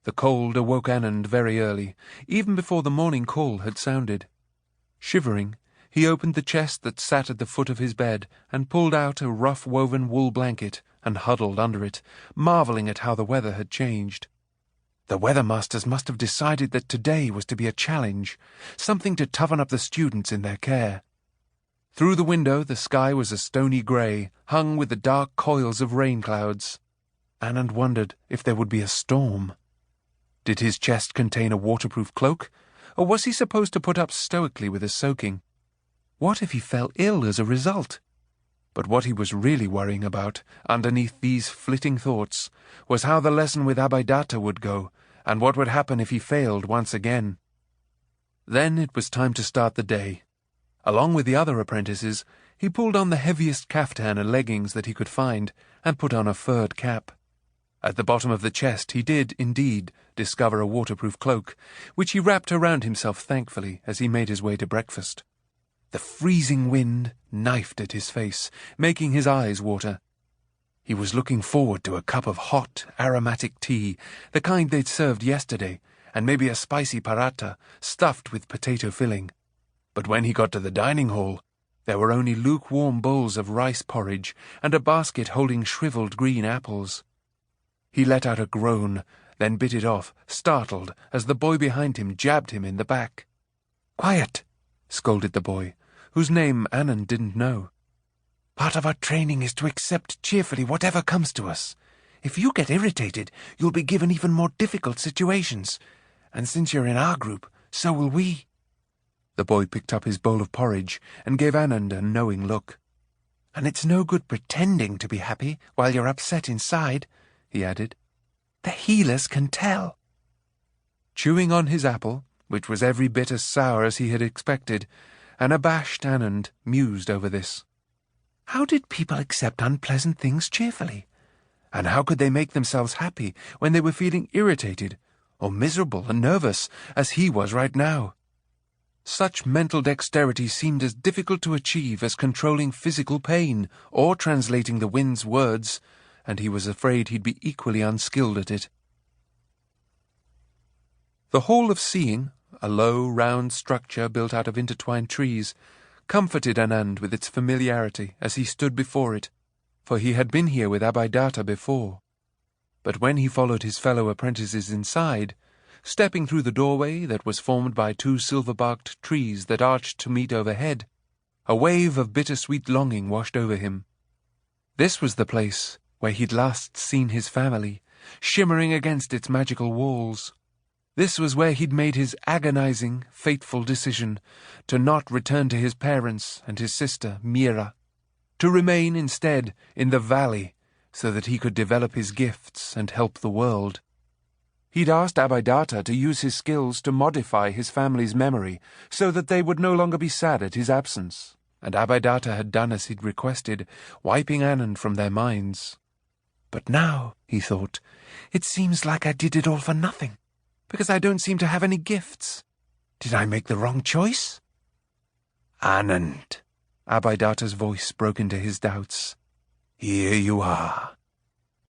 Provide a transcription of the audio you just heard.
The cold awoke Anand very early, even before the morning call had sounded. Shivering, he opened the chest that sat at the foot of his bed and pulled out a rough-woven wool blanket and huddled under it, marvelling at how the weather had changed. The weather-masters must have decided that today was to be a challenge, something to toughen up the students in their care. Through the window the sky was a stony grey, hung with the dark coils of rain clouds. Anand wondered if there would be a storm. Did his chest contain a waterproof cloak, or was he supposed to put up stoically with a soaking? What if he fell ill as a result? But what he was really worrying about, underneath these flitting thoughts, was how the lesson with Abhaydatta would go, and what would happen if he failed once again. Then it was time to start the day. Along with the other apprentices, he pulled on the heaviest caftan and leggings that he could find, and put on a furred cap. At the bottom of the chest he did, indeed, discover a waterproof cloak, which he wrapped around himself thankfully as he made his way to breakfast. The freezing wind knifed at his face, making his eyes water. He was looking forward to a cup of hot, aromatic tea, the kind they'd served yesterday, and maybe a spicy paratha stuffed with potato filling. But when he got to the dining hall, there were only lukewarm bowls of rice porridge and a basket holding shriveled green apples. He let out a groan, then bit it off, startled, as the boy behind him jabbed him in the back. "Quiet!" scolded the boy, whose name Anand didn't know. "Part of our training is to accept cheerfully whatever comes to us. If you get irritated, you'll be given even more difficult situations. And since you're in our group, so will we." The boy picked up his bowl of porridge and gave Anand a knowing look. "And it's no good pretending to be happy while you're upset inside," he added. "The healers can tell." Chewing on his apple, which was every bit as sour as he had expected, an abashed Anand mused over this. How did people accept unpleasant things cheerfully? And how could they make themselves happy when they were feeling irritated, or miserable and nervous, as he was right now? Such mental dexterity seemed as difficult to achieve as controlling physical pain or translating the wind's words, and he was afraid he'd be equally unskilled at it. The Hall of Seeing, a low, round structure built out of intertwined trees, comforted Anand with its familiarity as he stood before it, for he had been here with Abhaydatta before. But when he followed his fellow apprentices inside, stepping through the doorway that was formed by two silver-barked trees that arched to meet overhead, a wave of bittersweet longing washed over him. This was the place where he'd last seen his family, shimmering against its magical walls. This was where he'd made his agonizing, fateful decision to not return to his parents and his sister, Meera, to remain instead in the valley so that he could develop his gifts and help the world. He'd asked Abhaydatta to use his skills to modify his family's memory so that they would no longer be sad at his absence, and Abhaydatta had done as he'd requested, wiping Anand from their minds. But now, he thought, it seems like I did it all for nothing, because I don't seem to have any gifts. Did I make the wrong choice? "Anand," Abhaydatta's voice broke into his doubts. "Here you are.